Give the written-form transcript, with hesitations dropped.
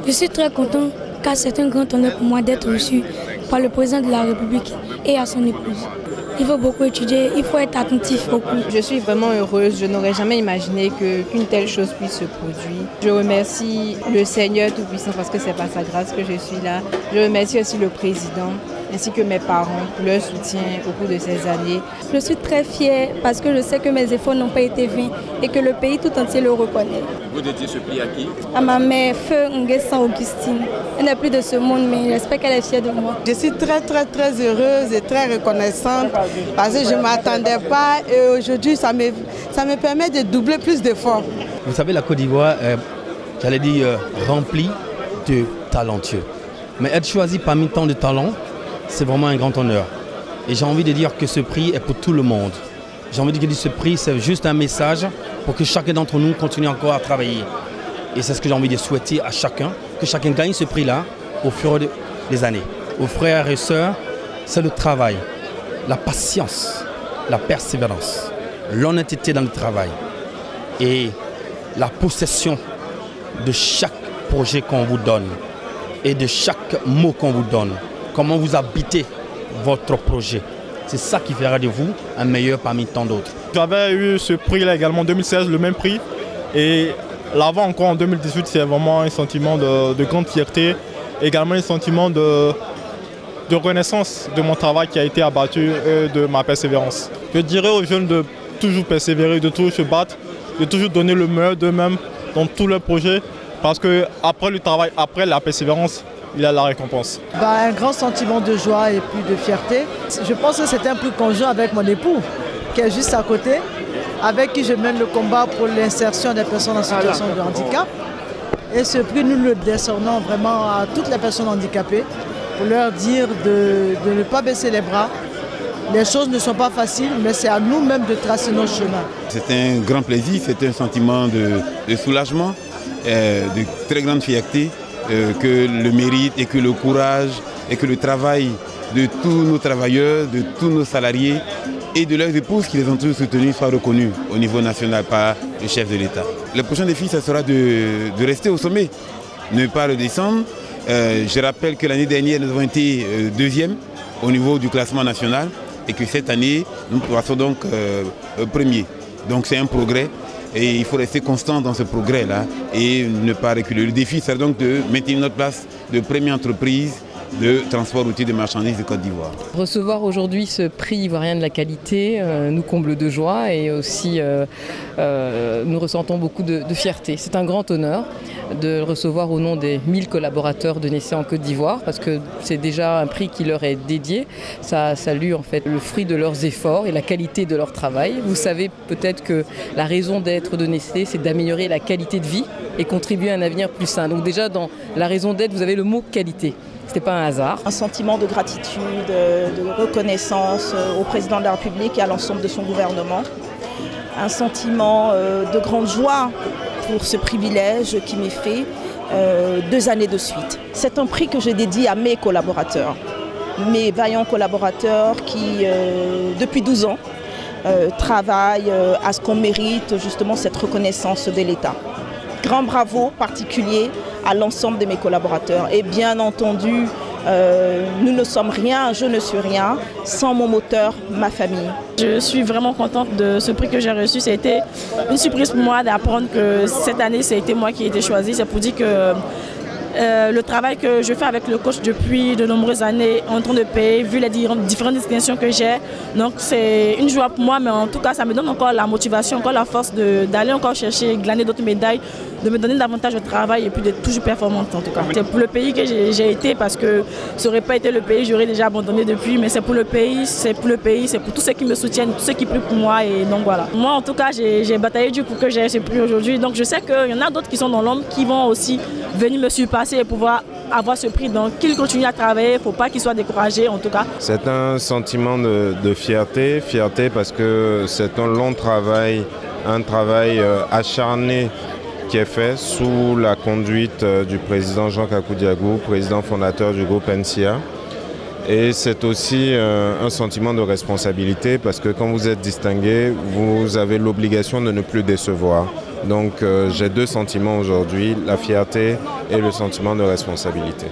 Je suis très content car c'est un grand honneur pour moi d'être reçu par le président de la République et à son épouse. Il faut beaucoup étudier, il faut être attentif beaucoup. Je suis vraiment heureuse, je n'aurais jamais imaginé qu'une telle chose puisse se produire. Je remercie le Seigneur Tout-Puissant parce que c'est par sa grâce que je suis là. Je remercie aussi le président ainsi que mes parents pour leur soutien au cours de ces années. Je suis très fière parce que je sais que mes efforts n'ont pas été vains et que le pays tout entier le reconnaît. Vous dédiez ce prix à qui? À ma mère, Feu Nguessan Augustine. Elle n'est plus de ce monde, mais j'espère qu'elle est fière de moi. Je suis très heureuse et très reconnaissante parce que je ne m'attendais pas et aujourd'hui ça me permet de doubler plus d'efforts. Vous savez, la Côte d'Ivoire est, j'allais dire, remplie de talentueux. Mais être choisi parmi tant de talents, c'est vraiment un grand honneur. Et j'ai envie de dire que ce prix est pour tout le monde. J'ai envie de dire que ce prix, c'est juste un message pour que chacun d'entre nous continue encore à travailler. Et c'est ce que j'ai envie de souhaiter à chacun, que chacun gagne ce prix-là au fur et des années. Aux frères et sœurs, c'est le travail, la patience, la persévérance, l'honnêteté dans le travail et la possession de chaque projet qu'on vous donne et de chaque mot qu'on vous donne. Comment vous habitez votre projet. C'est ça qui fera de vous un meilleur parmi tant d'autres. J'avais eu ce prix-là également en 2016, le même prix. Et l'avant encore en 2018, c'est vraiment un sentiment de grande fierté. Également un sentiment de reconnaissance de mon travail qui a été abattu et de ma persévérance. Je dirais aux jeunes de toujours persévérer, de toujours se battre, de toujours donner le meilleur d'eux-mêmes dans tous leurs projets. Parce qu'après le travail, après la persévérance, il y a la récompense. Un grand sentiment de joie et puis de fierté. Je pense que c'est un prix conjoint avec mon époux, qui est juste à côté, avec qui je mène le combat pour l'insertion des personnes en situation de handicap. Et ce prix, nous le décernons vraiment à toutes les personnes handicapées pour leur dire de ne pas baisser les bras. Les choses ne sont pas faciles, mais c'est à nous-mêmes de tracer nos chemins. C'est un grand plaisir, c'est un sentiment de soulagement, de très grande fierté. Que le mérite et que le courage et que le travail de tous nos travailleurs, de tous nos salariés et de leurs épouses qui les ont tous soutenus soient reconnus au niveau national par le chef de l'État. Le prochain défi, ça sera de rester au sommet, ne pas redescendre. Je rappelle que l'année dernière, nous avons été deuxième au niveau du classement national et que cette année, nous passons donc premier. Donc c'est un progrès. Et il faut rester constant dans ce progrès-là et ne pas reculer. Le défi, c'est donc de maintenir notre place de première entreprise de transport routier de marchandises de Côte d'Ivoire. Recevoir aujourd'hui ce prix ivoirien de la qualité nous comble de joie et aussi nous ressentons beaucoup de fierté. C'est un grand honneur de le recevoir au nom des 1000 collaborateurs de Nestlé en Côte d'Ivoire parce que c'est déjà un prix qui leur est dédié. Ça salue en fait le fruit de leurs efforts et la qualité de leur travail. Vous savez peut-être que la raison d'être de Nestlé, c'est d'améliorer la qualité de vie et contribuer à un avenir plus sain. Donc déjà dans la raison d'être, vous avez le mot qualité. Ce n'était pas un hasard. Un sentiment de gratitude, de reconnaissance au président de la République et à l'ensemble de son gouvernement. Un sentiment de grande joie pour ce privilège qui m'est fait 2 années de suite. C'est un prix que je dédie à mes collaborateurs, mes vaillants collaborateurs qui, depuis 12 ans, travaillent à ce qu'on mérite justement cette reconnaissance de l'État. Grand bravo particulier à l'ensemble de mes collaborateurs. Et bien entendu, nous ne sommes rien, je ne suis rien, sans mon moteur, ma famille. Je suis vraiment contente de ce prix que j'ai reçu. Ça a été une surprise pour moi d'apprendre que cette année, ça a été moi qui ai été choisie. C'est pour dire que le travail que je fais avec le coach depuis de nombreuses années en train de payer, vu les différentes distinctions que j'ai. Donc c'est une joie pour moi, mais en tout cas ça me donne encore la motivation, encore la force d'aller encore chercher, glaner d'autres médailles, de me donner davantage de travail et puis d'être toujours performante en tout cas. C'est pour le pays que j'ai été parce que ça n'aurait pas été le pays, j'aurais déjà abandonné depuis, mais c'est pour le pays, c'est pour tous ceux qui me soutiennent, tous ceux qui prient pour moi et donc voilà. Moi en tout cas j'ai bataillé dur pour que j'ai ce prix aujourd'hui, donc je sais qu'il y en a d'autres qui sont dans l'ombre qui vont aussi venir me surpasser et pouvoir avoir ce prix. Donc qu'il continue à travailler, il ne faut pas qu'il soit découragé en tout cas. C'est un sentiment de fierté parce que c'est un long travail, un travail acharné qui est fait sous la conduite du président Jean Kakou Diago, président fondateur du groupe NCA. Et c'est aussi un sentiment de responsabilité parce que quand vous êtes distingué, vous avez l'obligation de ne plus décevoir. Donc j'ai deux sentiments aujourd'hui, la fierté et le sentiment de responsabilité.